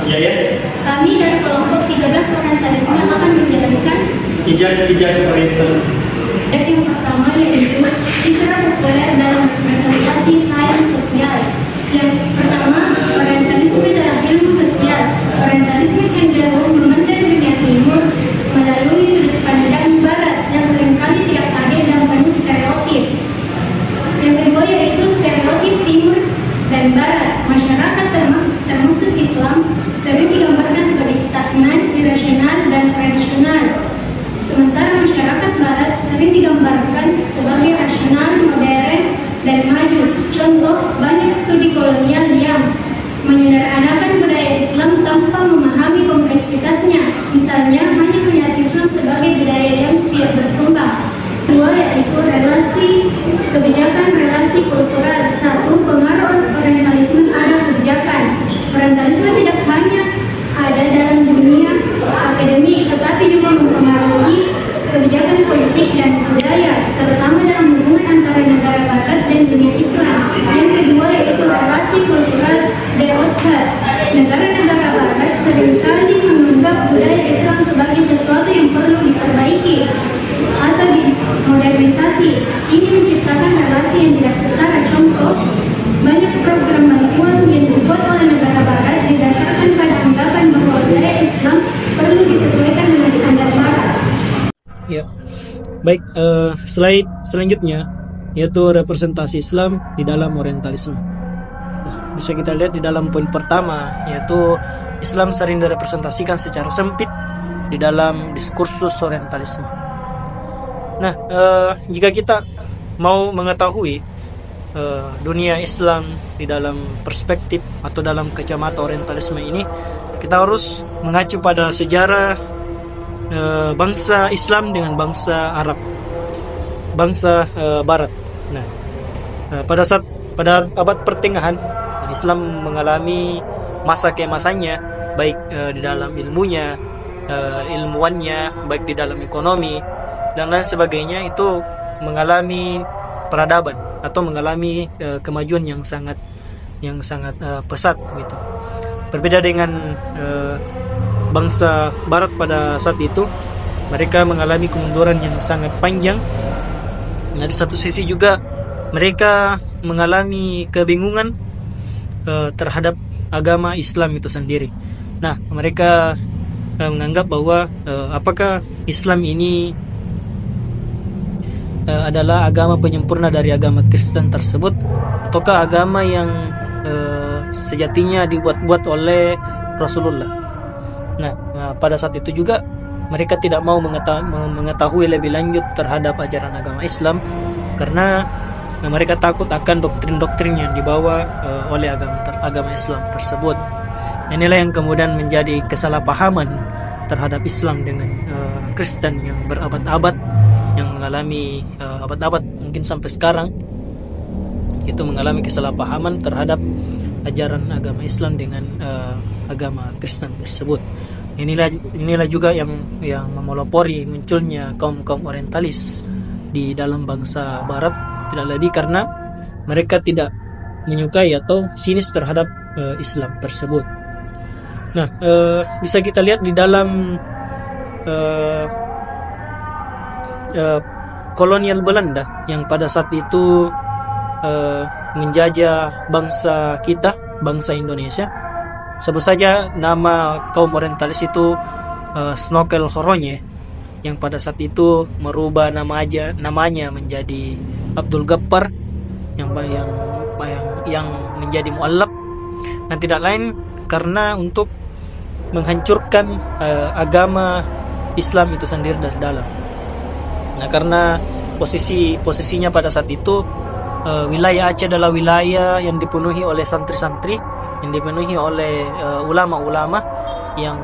Jaya. Kami dari kelompok 13 Orientalisme akan menjelaskan Ijaz Orientalisme. yang pertama yaitu citra populer dalam representasi sains sosial. Yang pertama, Orientalisme dalam ilmu sosial. Orientalisme cenderung memandang dunia timur melalui sudut pandang barat yang seringkali tidak adil dan penuh stereotip. Yang kedua yaitu stereotip timur dan barat. Masyarakat termasuk Islam sering digambarkan sebagai stagnan, irasional, dan tradisional. Sementara masyarakat barat sering digambarkan sebagai rasional, modern, dan maju. Contoh, banyak studi kolonial yang menyederhanakan budaya Islam tanpa memahami kompleksitasnya. Misalnya, hanya melihat Islam sebagai budaya yang tidak berkembang. Kedua yaitu kebijakan relasi kultural. Satu, pengaruh Orientalisme ada kebijakan. Orientalisme tidak hanya ada dalam dunia akademik, tetapi juga mempengaruhi kebijakan politik dan budaya, terutama dalam hubungan antara negara barat dan dunia Islam. Yang kedua yaitu relasi kultural deothat. Negara-negara barat seringkali menganggap budaya Islam sebagai sesuatu yang perlu diperbaiki atau dimodernisasi. Ini menciptakan relasi yang tidak setara. Contoh, banyak program bantuan yang dibuat oleh negara barat didasarkan pada anggapan bahwa budaya Islam perlu disesuaikan dengan standar barat. Ya, baik. Slide selanjutnya yaitu representasi Islam di dalam Orientalisme. Nah, bisa kita lihat di dalam poin pertama yaitu Islam sering direpresentasikan secara sempit di dalam diskursus Orientalisme. Nah, jika kita mau mengetahui dunia Islam di dalam perspektif atau dalam kacamata Orientalisme ini, kita harus mengacu pada sejarah bangsa Islam dengan bangsa Arab, bangsa Barat. Nah, pada abad pertengahan Islam mengalami masa keemasannya, baik di dalam ilmunya, ilmuwannya, baik di dalam ekonomi dan lain sebagainya. Itu mengalami peradaban atau mengalami kemajuan yang sangat pesat gitu. Berbeda dengan bangsa Barat pada saat itu, mereka mengalami kemunduran yang sangat panjang. Nah, di satu sisi juga mereka mengalami kebingungan terhadap agama Islam itu sendiri. Nah, mereka menganggap bahwa apakah Islam ini adalah agama penyempurna dari agama Kristen tersebut, ataukah agama yang sejatinya dibuat-buat oleh Rasulullah. Nah, pada saat itu juga mereka tidak mau mengetahui lebih lanjut terhadap ajaran agama Islam karena mereka takut akan doktrin-doktrin yang dibawa oleh agama Islam tersebut. Inilah yang kemudian menjadi kesalahpahaman terhadap Islam dengan Kristen yang berabad-abad, yang mengalami abad-abad mungkin sampai sekarang itu mengalami kesalahpahaman terhadap ajaran agama Islam dengan agama Kristen tersebut. Inilah juga yang memelopori munculnya kaum orientalis di dalam bangsa Barat, tidak lebih karena mereka tidak menyukai atau sinis terhadap Islam tersebut. Nah, bisa kita lihat di dalam kolonial Belanda yang pada saat itu menjajah bangsa kita, bangsa Indonesia. Sebut saja nama kaum orientalis itu Snokel Horonye, yang pada saat itu merubah namanya menjadi Abdul Ghaffar yang menjadi muallaf, dan tidak lain karena untuk menghancurkan agama Islam itu sendiri dari dalam. Nah, karena posisinya pada saat itu wilayah Aceh adalah wilayah yang dipenuhi oleh santri-santri, yang dipenuhi oleh ulama-ulama yang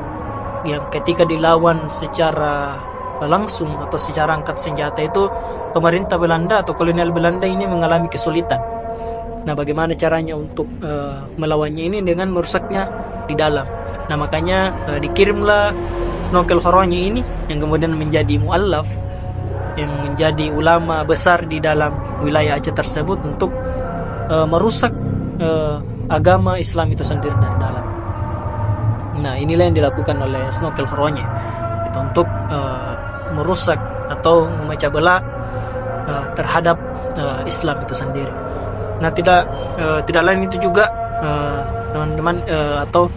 ketika dilawan secara langsung atau secara angkat senjata itu, pemerintah Belanda atau kolonial Belanda ini mengalami kesulitan. Nah, bagaimana caranya untuk melawannya ini dengan merusaknya di dalam. Nah, makanya dikirimlah Snokel Horonye ini yang kemudian menjadi muallaf, yang menjadi ulama besar di dalam wilayah Aceh tersebut untuk merusak agama Islam itu sendiri dari dalam. Nah, inilah yang dilakukan oleh Snokel Horonye itu untuk merusak atau memecah belah terhadap Islam itu sendiri. Nah, tidak lain itu juga teman-teman atau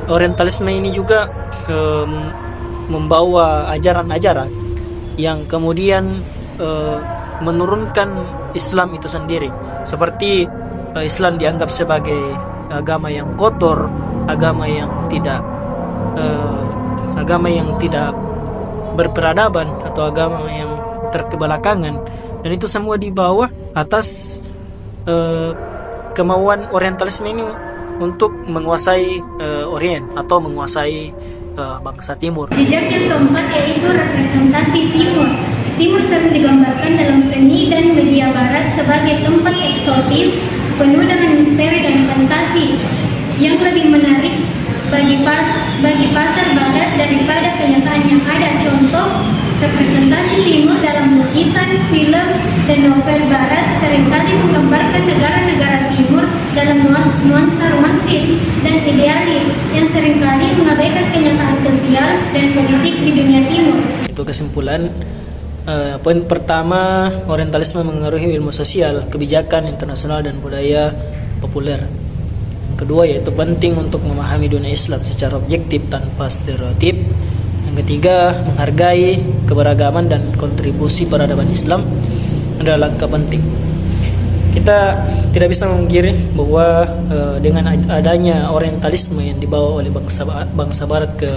Orientalisme ini juga membawa ajaran-ajaran yang kemudian menurunkan Islam itu sendiri, seperti Islam dianggap sebagai agama yang kotor, agama yang tidak berperadaban, atau agama yang terkebelakangan, dan itu semua dibawa atas kemauan Orientalisme ini untuk menguasai Orient atau menguasai bangsa Timur. Jejak yang keempat yaitu representasi Timur. Timur sering digambarkan dalam seni dan media barat sebagai tempat eksotis, penuh dengan misteri dan fantasi yang lebih menarik bagi pasar barat daripada kenyataan yang ada. Contoh, representasi Timur dalam lukisan, film, dan novel barat seringkali menggambarkan negara-negara Timur dalam nuansa romantis dan idealis yang seringkali mengabaikan kenyataan sosial dan politik di dunia Timur. Itu kesimpulan. Poin pertama, Orientalisme mengaruhi ilmu sosial, kebijakan internasional, dan budaya populer. Yang kedua, yaitu penting untuk memahami dunia Islam secara objektif tanpa stereotip. Yang ketiga, menghargai keberagaman dan kontribusi peradaban Islam adalah langkah penting. Kita tidak bisa memungkiri bahwa dengan adanya Orientalisme yang dibawa oleh bangsa Barat ke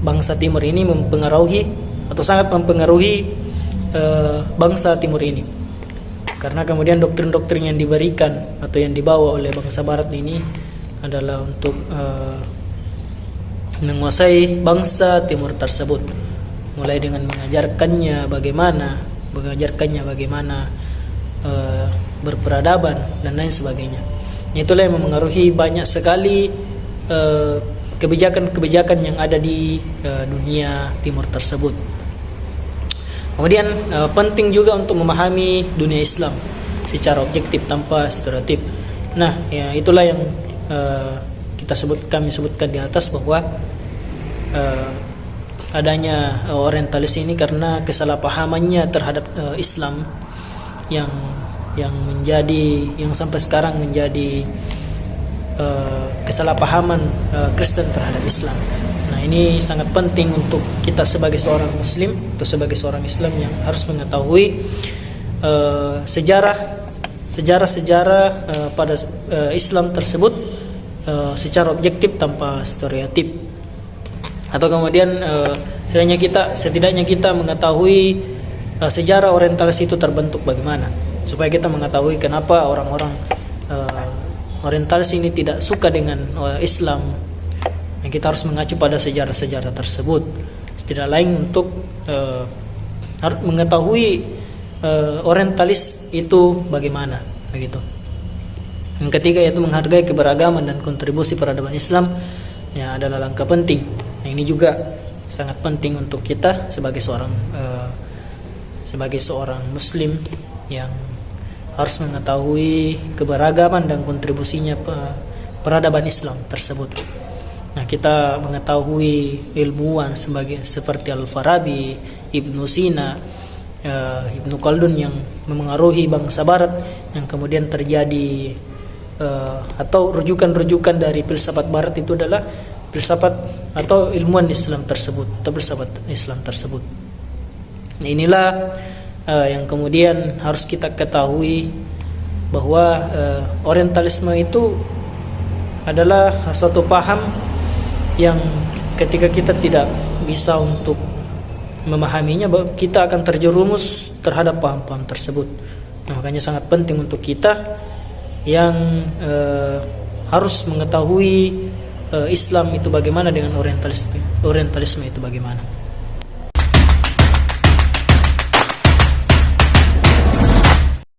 bangsa Timur ini mempengaruhi atau sangat mempengaruhi bangsa Timur ini, karena kemudian doktrin-doktrin yang diberikan atau yang dibawa oleh bangsa Barat ini adalah untuk menguasai bangsa Timur tersebut, mulai dengan mengajarkannya bagaimana berperadaban dan lain sebagainya. Itulah yang memengaruhi banyak sekali kebijakan-kebijakan yang ada di dunia Timur tersebut. Kemudian penting juga untuk memahami dunia Islam secara objektif tanpa stereotip. Nah, ya, itulah yang kami sebutkan di atas, bahwa adanya Orientalis ini karena kesalahpahamannya terhadap Islam yang sampai sekarang menjadi kesalahpahaman Kristen terhadap Islam. Nah, ini sangat penting untuk kita sebagai seorang Muslim atau sebagai seorang Islam yang harus mengetahui sejarah pada Islam tersebut secara objektif tanpa stereotip. Atau kemudian setidaknya kita mengetahui sejarah Orientalis itu terbentuk bagaimana, supaya kita mengetahui kenapa orang-orang Orientalis ini tidak suka dengan Islam. Yang kita harus mengacu pada sejarah-sejarah tersebut. Tidak lain untuk harus mengetahui Orientalis itu bagaimana, begitu. Yang ketiga yaitu menghargai keberagaman dan kontribusi peradaban Islam, yang adalah langkah penting. Nah, ini juga sangat penting untuk kita sebagai seorang Muslim yang harus mengetahui keberagaman dan kontribusinya peradaban Islam tersebut. Nah, kita mengetahui ilmuwan seperti Al-Farabi, Ibnu Sina, Ibnu Khaldun yang memengaruhi bangsa Barat, yang kemudian terjadi atau rujukan-rujukan dari filsafat Barat itu adalah filsafat atau ilmuwan Islam tersebut atau filsafat Islam tersebut. Nah, inilah yang kemudian harus kita ketahui, bahwa Orientalisme itu adalah suatu paham yang ketika kita tidak bisa untuk memahaminya, kita akan terjerumus terhadap paham-paham tersebut. Nah, makanya sangat penting untuk kita yang harus mengetahui Islam itu bagaimana dengan Orientalisme itu bagaimana.